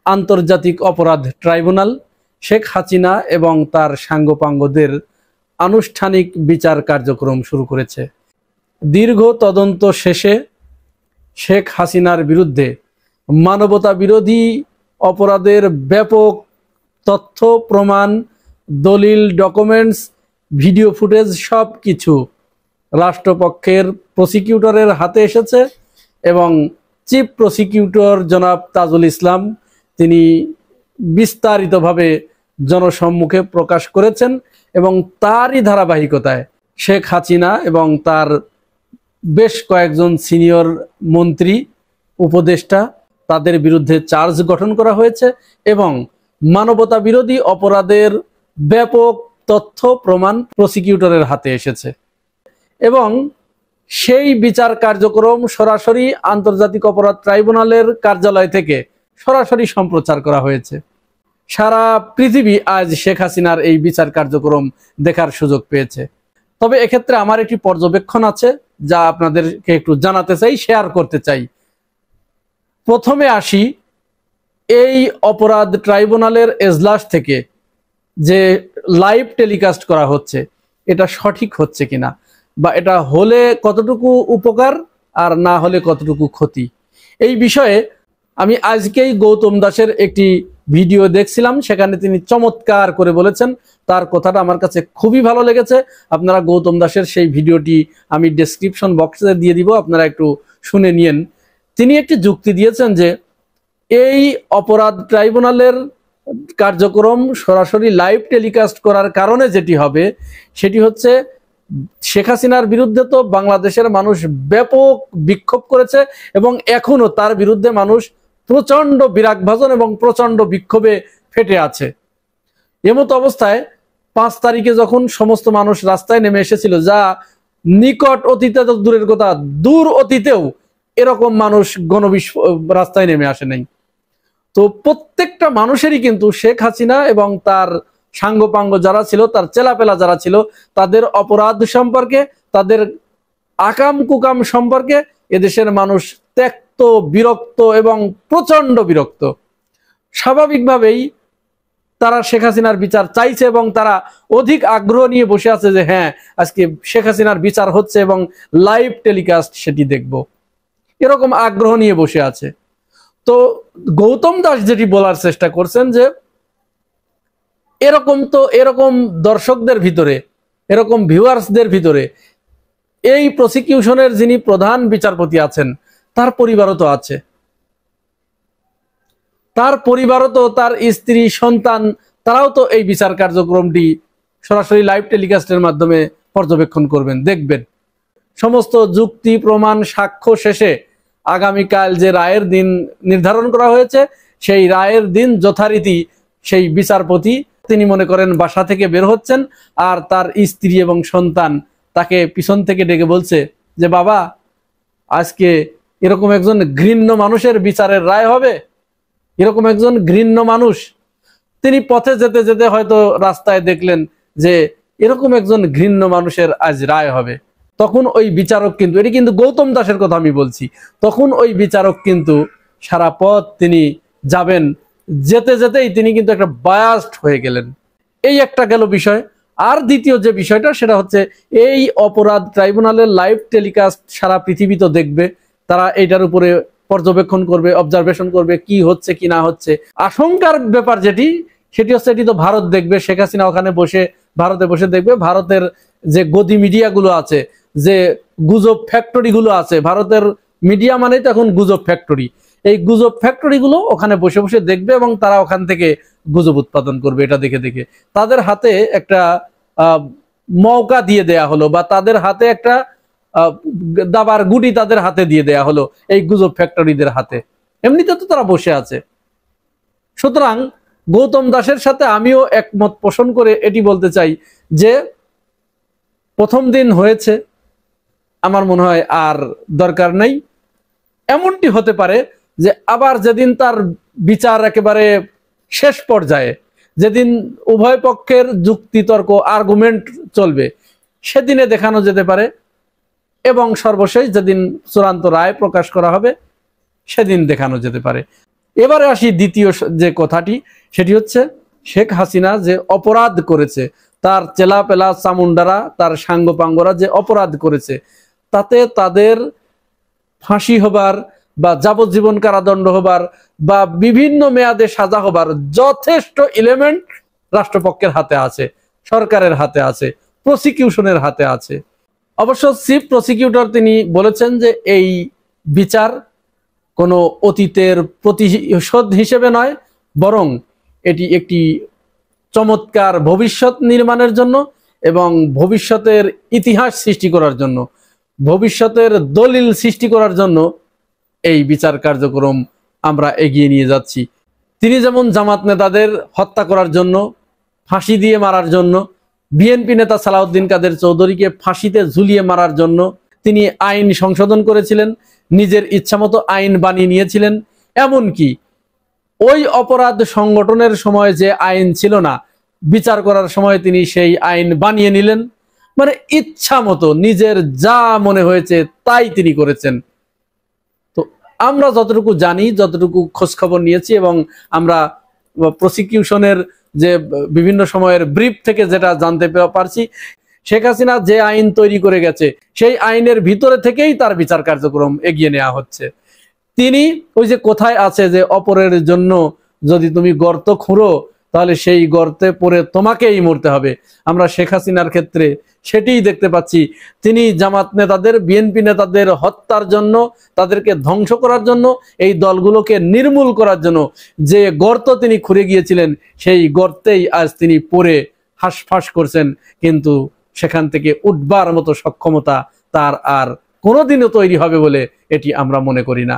আন্তর্জাতিক অপরাধ ট্রাইব্যুনাল শেখ হাসিনা এবং তার সাঙ্গপাঙ্গদের আনুষ্ঠানিক বিচার কার্যক্রম শুরু করেছে। দীর্ঘ তদন্ত শেষে শেখ হাসিনার বিরুদ্ধে মানবতা বিরোধী অপরাধের ব্যাপক তথ্য প্রমাণ, দলিল, ডকুমেন্টস, ভিডিও ফুটেজ সব কিছু রাষ্ট্রপক্ষের প্রসিকিউটরের হাতে এসেছে এবং চিফ প্রসিকিউটর জনাব তাজুল ইসলাম তিনি বিস্তারিতভাবে জনসম্মুখে প্রকাশ করেছেন এবং তারই ধারাবাহিকতায় শেখ হাসিনা এবং তার বেশ কয়েকজন সিনিয়র মন্ত্রী, উপদেষ্টা তাদের বিরুদ্ধে চার্জ গঠন করা হয়েছে এবং মানবতা বিরোধী অপরাধের ব্যাপক তথ্য প্রমাণ প্রসিকিউটরের হাতে এসেছে এবং সেই বিচার কার্যক্রম সরাসরি আন্তর্জাতিক অপরাধ ট্রাইব্যুনালের কার্যালয় থেকে সরাসরি সম্প্রচার করা হয়েছে। সারা পৃথিবী আজ শেখ হাসিনার এই বিচার কার্যক্রম দেখার সুযোগ পেয়েছে। তবে এক্ষেত্রে আমার একটি পর্যবেক্ষণ আছে যা আপনাদেরকে একটু জানাতে চাই, শেয়ার করতে চাই। প্রথমে আসি, এই অপরাধ ট্রাইব্যুনালের এজলাস থেকে যে লাইভ টেলিকাস্ট করা হচ্ছে এটা সঠিক হচ্ছে কিনা, বা এটা হলে কতটুকু উপকার আর না হলে কতটুকু ক্ষতি, এই বিষয়ে আমি আজকেই গৌতম দাসের একটি ভিডিও দেখছিলাম। সেখানে তিনি চমৎকার করে বলেছেন, তার কথাটা আমার কাছে খুবই ভালো লেগেছে। আপনারা গৌতম দাসের সেই ভিডিওটি আমি ডেসক্রিপশন বক্সে দিয়ে দিব, আপনারা একটু শুনে নিন। তিনি একটি যুক্তি দিয়েছেন যে এই অপরাধ ট্রাইব্যুনালের কার্যক্রম সরাসরি লাইভ টেলিকাস্ট করার কারণে যেটি হবে সেটি হচ্ছে শেখ হাসিনার বিরুদ্ধে তো বাংলাদেশের মানুষ ব্যাপক বিক্ষোভ করেছে এবং এখনো তার বিরুদ্ধে মানুষ প্রচন্ড বিরাগভাজন এবং প্রচন্ড বিক্ষোভে ফেটে আছে। এমতো অবস্থায় 5 তারিখে যখন সমস্ত মানুষ রাস্তায় নেমে এসেছিল, যা নিকট অতীতে তো দূরের কথা, দূর অতীতেও এরকম মানুষ রাস্তায় নেমে আসে নাই। তো প্রত্যেকটা মানুষেরই কিন্তু শেখ হাসিনা এবং তার সাঙ্গপাঙ্গ যারা ছিল, তার চেলাপেলা যারা ছিল, তাদের অপরাধ সম্পর্কে, তাদের আকাম কুকাম সম্পর্কে এদেশের মানুষ ত্যক্ত, বিরক্ত এবং প্রচন্ড বিরক্ত। স্বাভাবিকভাবেই তারা শেখ হাসিনার বিচার চাইছে এবং তারা অধিক আগ্রহ নিয়ে বসে আছে যে হ্যাঁ, আজকে শেখ হাসিনার বিচার হচ্ছে এবং লাইভ টেলিকাস্ট সেটি দেখব, এরকম আগ্রহ নিয়ে বসে আছে। তো গৌতম দাস যেটি বলার চেষ্টা করছেন যে এরকম দর্শকদের ভিতরে, এরকম ভিউয়ার্সদের ভিতরে এই প্রসিকিউশনের যিনি প্রধান বিচারপতি আছেন তার পরিবারও তো আছে, তার পরিবারও তো, তার স্ত্রী, সন্তান, তারাও তো এই বিচার কার্যক্রমটি সরাসরি লাইভ টেলিকাস্টের মাধ্যমে পর্যবেক্ষণ করবেন, দেখবেন। সমস্ত যুক্তি প্রমাণ সাক্ষ্য শেষে আগামীকাল যে রায়ের দিন নির্ধারণ করা হয়েছে সেই রায়ের দিন যথারীতি সেই বিচারপতি তিনি মনে করেন বাসা থেকে বের হচ্ছেন আর তার স্ত্রী এবং সন্তান তাকে পিছন থেকে ডেকে বলছে যে বাবা, আজকে এরকম একজন ঘৃণ্য মানুষের বিচারের রায় হবে। এরকম একজন ঘৃণ্য মানুষ, তিনি পথে যেতে যেতে হয়তো রাস্তায় দেখলেন যে এরকম একজন ঘৃণ্য মানুষের আজ রায় হবে। তখন ওই বিচারক কিন্তু, এটি কিন্তু গৌতম দাসের কথা আমি বলছি, তখন ওই বিচারক কিন্তু সারা পথ তিনি যাবেন, যেতে যেতেই তিনি কিন্তু একটা বায়াসড হয়ে গেলেন। এই একটা গেল বিষয়। আর দ্বিতীয় যে বিষয়টা সেটা হচ্ছে এই অপরাধ ট্রাইব্যুনালের লাইভ টেলিকাস্ট সারা পৃথিবী তো দেখবে, তারা এইটার উপরে পর্যবেক্ষণ করবে, অবজারভেশন করবে কি হচ্ছে কি না হচ্ছে। আশঙ্কার ব্যাপার যেটি, সেটি হচ্ছে এটি তো ভারত দেখবে, শেখ হাসিনা ওখানে বসে ভারতে বসে দেখবে। ভারতের যে গদি মিডিয়াগুলো আছে, যে গুজব ফ্যাক্টরিগুলো আছে, ভারতের মিডিয়া মানে তো এখন গুজব ফ্যাক্টরি, এই গুজব ফ্যাক্টরিগুলো ওখানে বসে বসে দেখবে এবং তারা ওখান থেকে গুজব উৎপাদন করবে। এটা দেখে দেখে তাদের হাতে একটা মৌকা দিয়ে দেয়া হলো, বা তাদের হাতে একটা দাবার গুটি তাদের হাতে দিয়ে দেয়া হলো, এই গুজব ফ্যাক্টরিদের হাতে। এমনিতে তো তারা বসে আছে। সুতরাং গৌতম দাসের সাথে আমিও একমত পোষণ করে এটি বলতে চাই যে প্রথম দিন হয়েছে, আমার মনে হয় আর দরকার নেই। এমনটি হতে পারে যে আবার যেদিন তার বিচার একেবারে শেষ পর্যায়ে, যেদিন উভয় পক্ষের যুক্তি তর্ক আর্গুমেন্ট চলবে, সেদিনে দেখানো যেতে পারে এবং সর্বশেষ যেদিন চূড়ান্ত রায় প্রকাশ করা হবে সেদিন দেখানো যেতে পারে। এবারে আসি দ্বিতীয় যে কথাটি, সেটি হচ্ছে শেখ হাসিনা যে অপরাধ করেছে, তার চেলাপেলা চামুন্ডারা, তার সাঙ্গপাঙ্গরা যে অপরাধ করেছে, তাতে তাদের ফাঁসি হবার বা যাবজ্জীবন কারাদণ্ড হবার বা বিভিন্ন মেয়াদে সাজা হবার যথেষ্ট এলিমেন্ট রাষ্ট্রপক্ষের হাতে আছে, সরকারের হাতে আছে, প্রসিকিউশনের হাতে আছে। অবশ্য চিফ প্রসিকিউটর তিনি বলেছেন যে এই বিচার কোনো অতীতের প্রতিশোধ হিসেবে নয়, বরং এটি একটি চমৎকার ভবিষ্যৎ নির্মাণের জন্য এবং ভবিষ্যতের ইতিহাস সৃষ্টি করার জন্য, ভবিষ্যতের দলিল সৃষ্টি করার জন্য এই বিচার কার্যক্রম আমরা এগিয়ে নিয়ে যাচ্ছি। তিনি যেমন জামাত নেতাদের হত্যা করার জন্য, ফাঁসি দিয়ে মারার জন্য, বিএনপি নেতা সালাউদ্দিন কাদের চৌধুরীকে ফাঁসিতে ঝুলিয়ে মারার জন্য তিনি আইন সংশোধন করেছিলেন, নিজের ইচ্ছামতো আইন বানিয়ে নিয়েছিলেন। এমনকি ওই অপরাধ সংগঠনের সময় যে আইন ছিল না, বিচার করার সময় তিনি সেই আইন বানিয়ে নিলেন। মানে ইচ্ছা মতো নিজের যা মনে হয়েছে তাই তিনি করেছেন। তো আমরা যতটুকু জানি, যতটুকু খোঁজ খবর নিয়েছি এবং আমরা প্রসিকিউশনের যে বিভিন্ন সময়ের ব্রিফ থেকে যেটা জানতে পারছি, শেখ হাসিনা যে আইন তৈরি করে গেছে সেই আইনের ভিতরে থেকেই তার বিচার কার্যক্রম এগিয়ে নেওয়া হচ্ছে। তিনি ওই যে কোথায় আছে যে অপরের জন্য যদি তুমি গর্ত খুঁড়ো তাহলে সেই গর্তে পড়ে তোমাকেই মরতে হবে, আমরা শেখ হাসিনার ক্ষেত্রে সেটিই দেখতে পাচ্ছি। তিনি জামাত নেতাদের, বিএনপি নেতাদের হত্যার জন্য, তাদেরকে ধ্বংস করার জন্য, এই দলগুলোকে নির্মূল করার জন্য যে গর্ত তিনি খুঁড়ে গিয়েছিলেন সেই গর্তেই আজ তিনি পড়ে হাঁসফাঁস করছেন, কিন্তু সেখান থেকে উঠবার মতো সক্ষমতা তার আর কোনোদিনও তৈরি হবে বলে এটি আমরা মনে করি না।